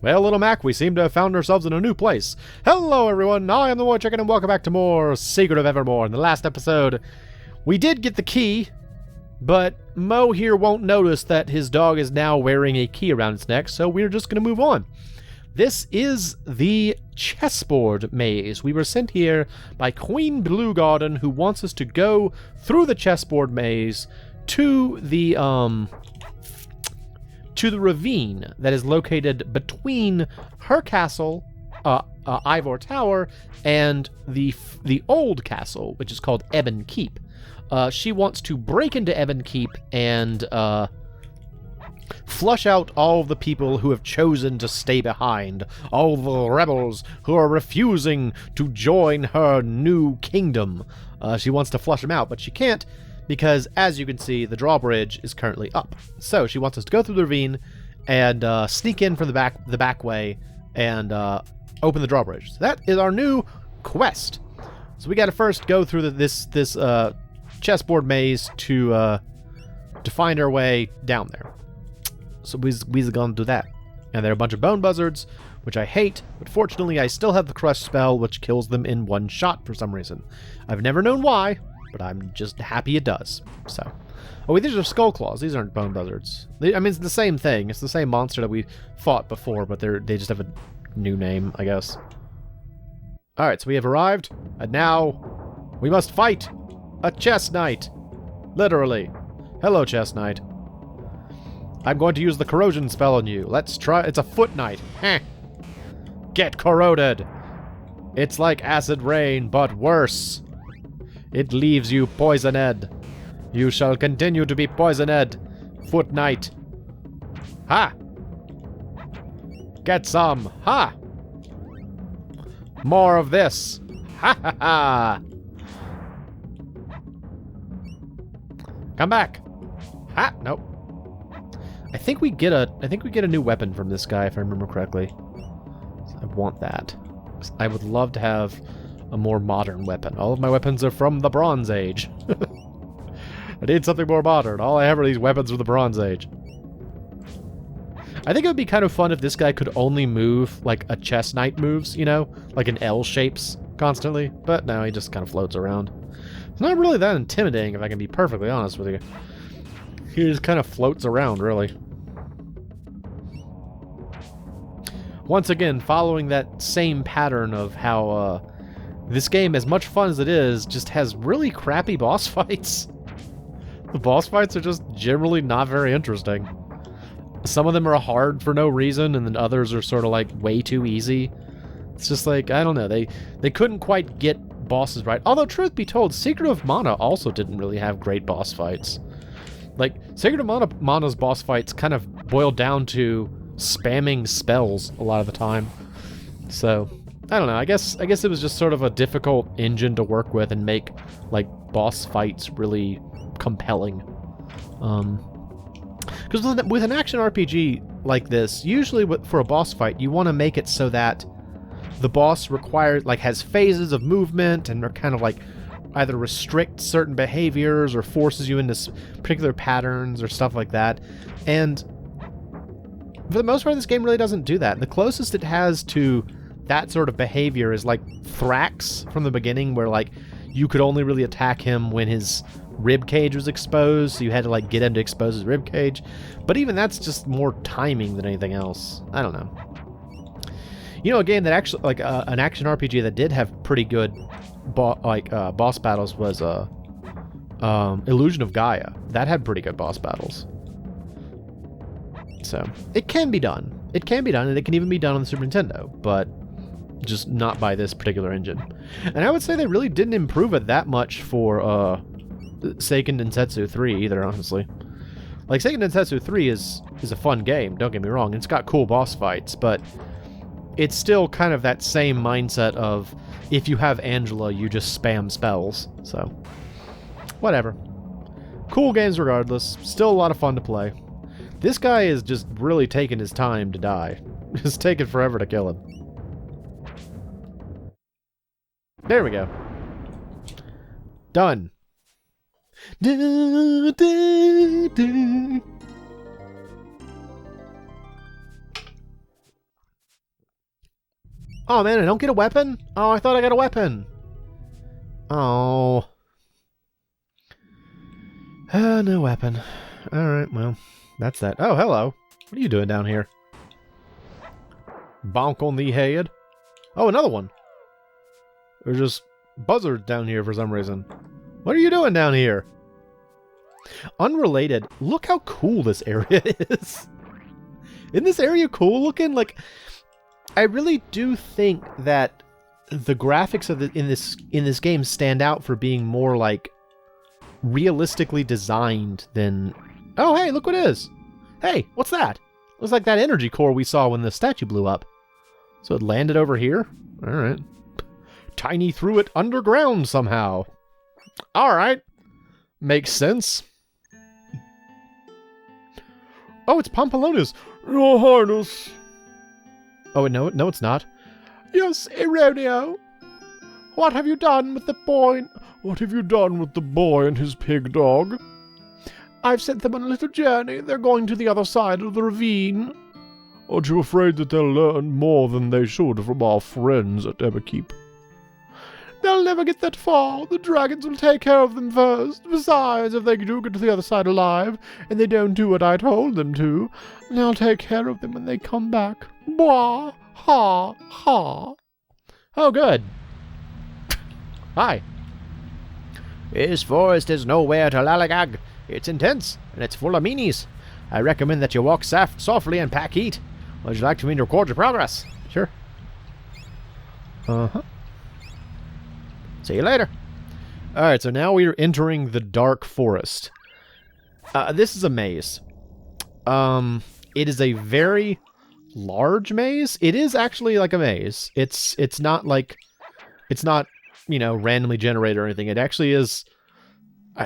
Well, little Mac, we seem to have found ourselves in a new place. Hello, everyone. I am the MoeChicken, and welcome back to more Secret of Evermore. In the last episode, we did get the key, but Mo here won't notice that his dog is now wearing a key around its neck, so we're just going to move on. This is the chessboard maze. We were sent here by Queen Bluegarden, who wants us to go through the chessboard maze to the ravine that is located between her castle, Ivor Tower, and the old castle, which is called Ebon Keep. She wants to break into Ebon Keep and flush out all of the people who have chosen to stay behind, all the rebels who are refusing to join her new kingdom. She wants to flush them out, but she can't, because, as you can see, the drawbridge is currently up. So she wants us to go through the ravine and sneak in from the back way and open the drawbridge. So that is our new quest. So we got to first go through this chessboard maze to find our way down there. So we're gonna do that. And there are a bunch of bone buzzards, which I hate, but fortunately I still have the crush spell, which kills them in one shot for some reason. I've never known why, but I'm just happy it does. So, oh wait, these are skull claws. These aren't bone buzzards. I mean, it's the same thing. It's the same monster that we fought before, but they just have a new name, I guess. All right, so we have arrived, and now we must fight a chess knight. Literally. Hello, chess knight. I'm going to use the corrosion spell on you. Let's try. It's a foot knight. Heh. Get corroded. It's like acid rain, but worse. It leaves you poisoned. You shall continue to be poisoned, foot knight. Ha! Get some. Ha! More of this. Ha ha ha! Come back. Ha! Nope. I think we get a new weapon from this guy, if I remember correctly. I want that. I would love to have a more modern weapon. All of my weapons are from the Bronze Age. I need something more modern. All I have are these weapons from the Bronze Age. I think it would be kind of fun if this guy could only move like a chess knight moves, you know? Like in L shapes constantly. But no, he just kind of floats around. It's not really that intimidating, if I can be perfectly honest with you. He just kind of floats around, really. Once again, following that same pattern of how this game, as much fun as it is, just has really crappy boss fights. The boss fights are just generally not very interesting. Some of them are hard for no reason, and then others are sort of like way too easy. It's just like, I don't know, they couldn't quite get bosses right. Although, truth be told, Secret of Mana also didn't really have great boss fights. Like, Secret of Mana's boss fights kind of boiled down to spamming spells a lot of the time. So, I don't know, I guess it was just sort of a difficult engine to work with and make, like, boss fights really compelling. Because with an action RPG like this, usually for a boss fight, you want to make it so that the boss has phases of movement and are kind of like either restricts certain behaviors or forces you into particular patterns or stuff like that. And for the most part, this game really doesn't do that. The closest it has to that sort of behavior is like Thrax from the beginning, where like you could only really attack him when his rib cage was exposed, so you had to like get him to expose his rib cage. But even that's just more timing than anything else. I don't know. You know, a game that actually, like an action RPG that did have pretty good boss battles was Illusion of Gaia. That had pretty good boss battles. So it can be done. It can be done, and it can even be done on the Super Nintendo, but just not by this particular engine. And I would say they really didn't improve it that much for Seiken Densetsu 3 either, honestly. Like, Seiken Densetsu 3 is a fun game, don't get me wrong. It's got cool boss fights, but it's still kind of that same mindset of, if you have Angela, you just spam spells. So, whatever. Cool games regardless. Still a lot of fun to play. This guy is just really taking his time to die. It's taking forever to kill him. There we go. Done. Oh, man, I don't get a weapon? Oh, I thought I got a weapon. Oh. No weapon. Alright, well, that's that. Oh, hello. What are you doing down here? Bonk on the head. Oh, another one. There's just buzzards down here for some reason. What are you doing down here? Unrelated, look how cool this area is. Isn't this area cool looking? Like, I really do think that the graphics of in this game stand out for being more like realistically designed than... Oh, hey, look what it is. Hey, what's that? Looks like that energy core we saw when the statue blew up. So it landed over here? Alright. Tiny threw it underground somehow. Alright. Makes sense. Oh, it's Pampalona's. Your Highness. Oh, no, it's not. Yes, Ironio. What have you done with the boy? What have you done with the boy and his pig dog? I've sent them on a little journey. They're going to the other side of the ravine. Aren't you afraid that they'll learn more than they should from our friends at Everkeep? They'll never get that far. The dragons will take care of them first. Besides, if they do get to the other side alive, and they don't do what I told them to, they'll take care of them when they come back. Bwah! Ha! Ha! Oh, good. Hi. This forest is nowhere to lollygag. It's intense, and it's full of meanies. I recommend that you walk softly and pack heat. Would you like me to record your progress? Sure. Uh-huh. See you later. Alright, so now we are entering the dark forest. This is a maze. It is a very large maze. It is actually like a maze. It's not like... It's not, you know, randomly generated or anything. It actually is...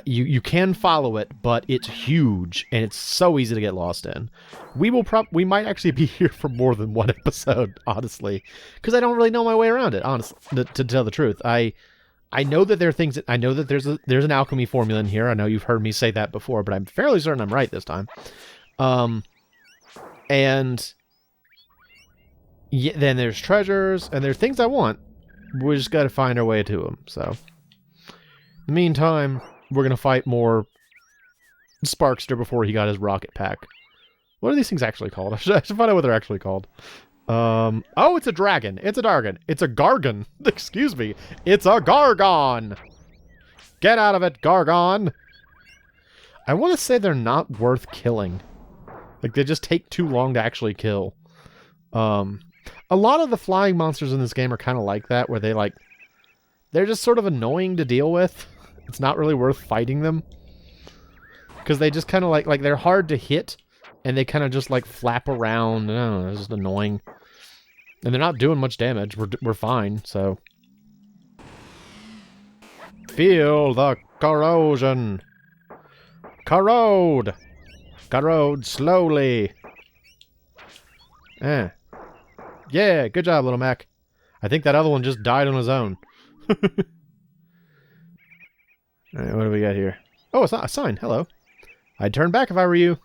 You can follow it, but it's huge, and it's so easy to get lost in. We might actually be here for more than one episode, honestly, because I don't really know my way around it, honestly, to tell the truth. I know that there are things I know that there's an alchemy formula in here. I know you've heard me say that before, but I'm fairly certain I'm right this time. And yeah, then there's treasures, and there's things I want. We just got to find our way to them. So, in the meantime, we're gonna fight more Sparkster before he got his rocket pack. What are these things actually called? I should find out what they're actually called. Oh, it's a dragon. It's a Dargon. It's a Gargon. Excuse me. It's a Gargon. Get out of it, Gargon. I want to say they're not worth killing. Like, they just take too long to actually kill. A lot of the flying monsters in this game are kind of like that, where they're just sort of annoying to deal with. It's not really worth fighting them. Because they just kind of like they're hard to hit, and they kind of just like flap around. I don't know, it's just annoying. And they're not doing much damage. We're fine, so. Feel the corrosion. Corrode. Corrode slowly. Yeah, good job, little Mac. I think that other one just died on his own. Alright, what do we got here? Oh, it's not a sign. Hello. I'd turn back if I were you.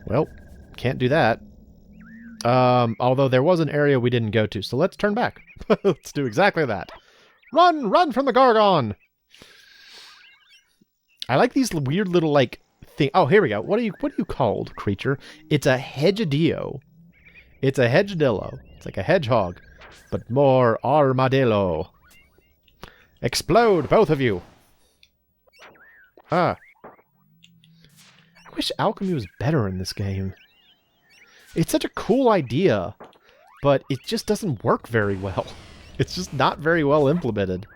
Well, can't do that. Although there was an area we didn't go to, so let's turn back. Let's do exactly that. Run! Run from the Gargon! I like these weird little, like, thing. Oh, here we go. What are you called, creature? It's a hedgehidillo. It's a hedgehidillo. It's like a hedgehog, but more armadillo. Explode, both of you! Ah. I wish alchemy was better in this game. It's such a cool idea, but it just doesn't work very well. It's just not very well implemented.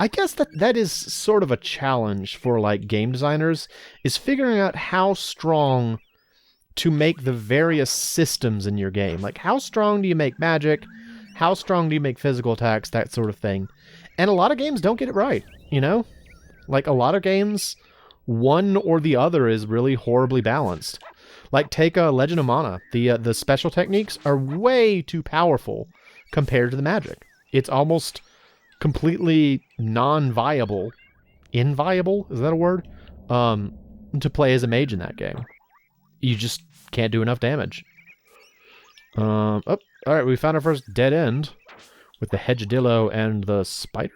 I guess that is sort of a challenge for, like, game designers, is figuring out how strong to make the various systems in your game. Like, how strong do you make magic? How strong do you make physical attacks? That sort of thing. And a lot of games don't get it right, you know? Like, a lot of games, one or the other is really horribly balanced. Like, take Legend of Mana. The special techniques are way too powerful compared to the magic. It's almost completely non-viable. Inviable? Is that a word? To play as a mage in that game. You just can't do enough damage. Oh, Alright, we found our first dead end with the hedgedillo and the spider.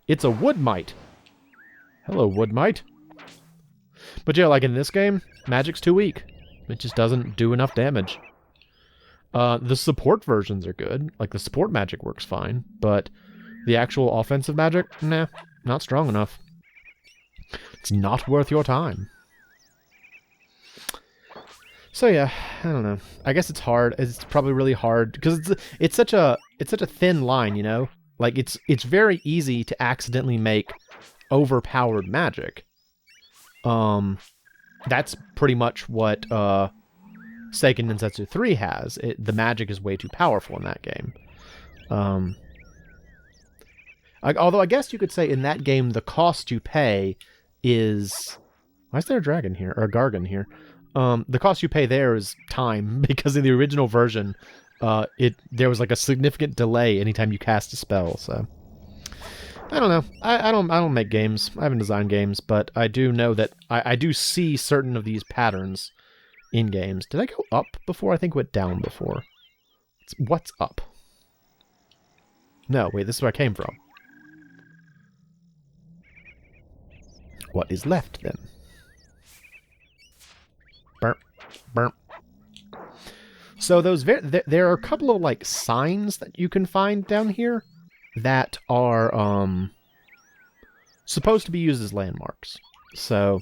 It's a wood mite. Hello, wood mite. But yeah, like in this game, magic's too weak. It just doesn't do enough damage. The support versions are good. Like, the support magic works fine, but the actual offensive magic, nah, not strong enough. It's not worth your time. So yeah, I don't know. I guess it's hard. It's probably really hard because it's such a thin line, you know? Like, it's very easy to accidentally make overpowered magic. That's pretty much what Seiken Densetsu 3 has. The magic is way too powerful in that game. Although I guess you could say in that game the cost you pay is... Why is there a dragon here? Or a Gargon here? The cost you pay there is time, because in the original version, there was like a significant delay anytime you cast a spell, so... I don't know. I don't make games. I haven't designed games, but I do know that I do see certain of these patterns in games. Did I go up before? I think I went down before. What's up? No, wait, this is where I came from. What is left, then? Burp, burp. So there are a couple of, like, signs that you can find down here that are supposed to be used as landmarks. So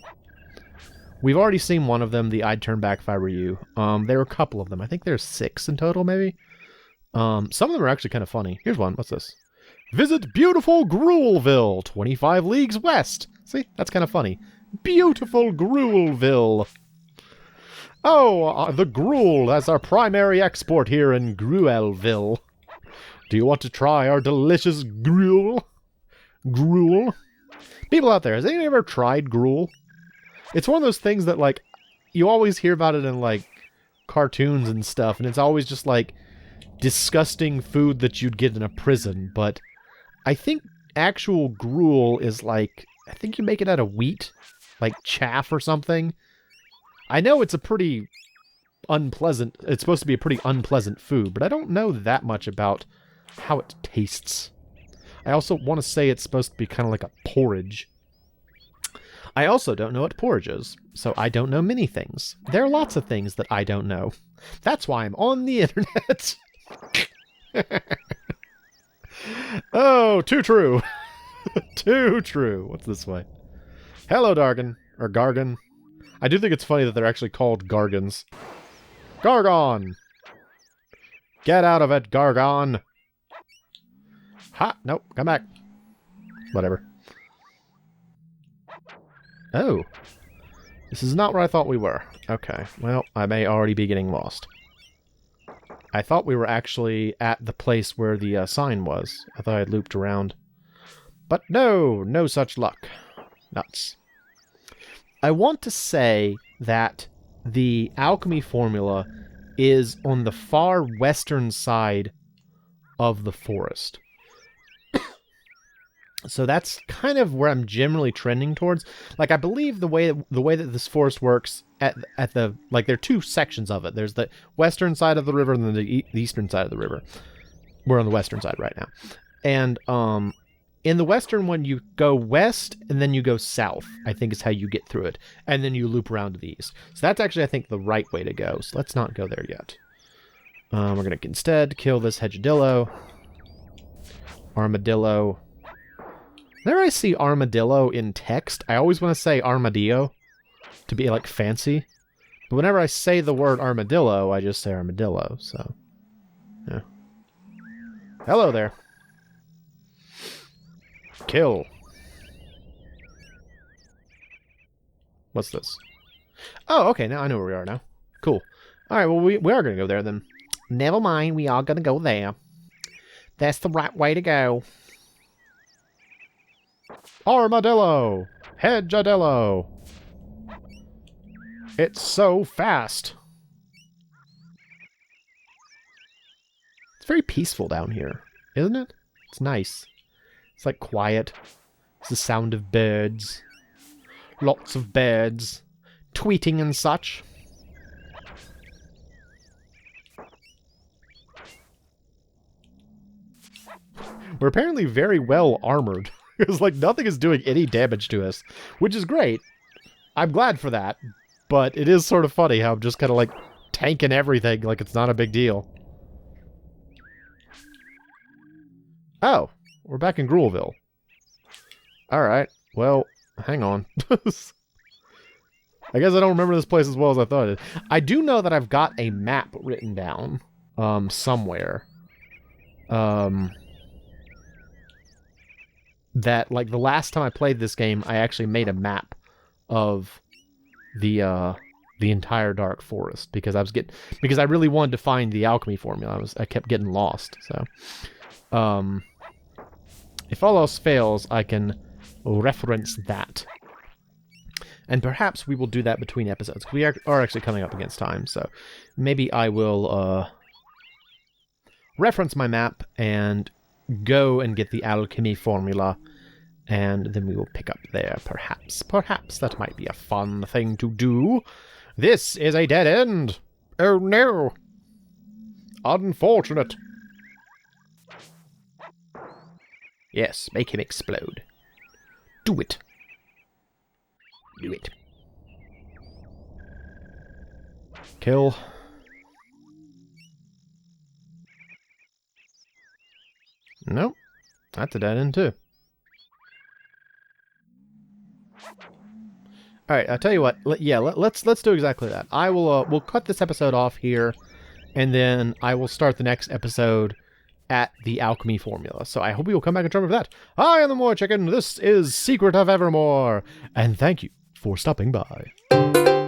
we've already seen one of them, the I'd Turn Back If I Were You. There are a couple of them. I think there's 6 in total, maybe. Some of them are actually kind of funny. Here's one. What's this? Visit beautiful Gruelville, 25 leagues west. See? That's kind of funny. Beautiful Gruelville. Oh, the gruel, that's our primary export here in Gruelville. Do you want to try our delicious gruel? Gruel? People out there, has anyone ever tried gruel? It's one of those things that, like, you always hear about it in, like, cartoons and stuff, and it's always just, like, disgusting food that you'd get in a prison, but I think actual gruel is, like, I think you make it out of wheat, like chaff or something. I know it's a pretty unpleasant, it's supposed to be a pretty unpleasant food, but I don't know that much about how it tastes. I also want to say it's supposed to be kind of like a porridge. I also don't know what porridge is, so I don't know many things. There are lots of things that I don't know. That's why I'm on the internet. Oh, too true. Too true. What's this way? Hello, Dargon. Or Gargon. I do think it's funny that they're actually called Gargons. Gargon! Get out of it, Gargon! Ha! Nope, come back. Whatever. Oh. This is not where I thought we were. Okay, well, I may already be getting lost. I thought we were actually at the place where the sign was. I thought I'd looped around. But no! No such luck. Nuts. I want to say that the alchemy formula is on the far western side of the forest. So that's kind of where I'm generally trending towards. Like, I believe the way that this forest works at the, like, there are 2 sections of it. There's the western side of the river and then the eastern side of the river. We're on the western side right now. And in the western one, you go west and then you go south, I think is how you get through it. And then you loop around to the east. So that's actually, I think, the right way to go. So let's not go there yet. We're going to instead kill this hedgedillo. Armadillo. Whenever I see armadillo in text, I always want to say armadillo to be, like, fancy. But whenever I say the word armadillo, I just say armadillo, so... yeah. Hello there. Kill. What's this? Oh, okay, now I know where we are now. Cool. Alright, well, we are going to go there, then. Never mind, we are going to go there. That's the right way to go. Armadillo! Hedgedillo! It's so fast! It's very peaceful down here, isn't it? It's nice. It's like quiet. It's the sound of birds. Lots of birds. Tweeting and such. we're apparently very well armored. It's like nothing is doing any damage to us, which is great. I'm glad for that, but it is sort of funny how I'm just kind of like tanking everything like it's not a big deal. Oh, we're back in Gruelville. Alright, well, hang on. I guess I don't remember this place as well as I thought it did. I do know that I've got a map written down somewhere. That, like, the last time I played this game, I actually made a map of the entire Dark Forest because I really wanted to find the alchemy formula. I kept getting lost. So, if all else fails, I can reference that, and perhaps we will do that between episodes. We are actually coming up against time, so maybe I will reference my map and go and get the alchemy formula, and then we will pick up there, perhaps. Perhaps that might be a fun thing to do. This is a dead end! Oh no! Unfortunate. Yes, make him explode. Do it. Do it. Kill. Nope. That's a dead end too. Alright, I'll tell you what. Let's do exactly that. I will we'll cut this episode off here, and then I will start the next episode at the alchemy formula. So I hope you will come back and join me for that. I am the MoeChicken. This is Secret of Evermore, and thank you for stopping by.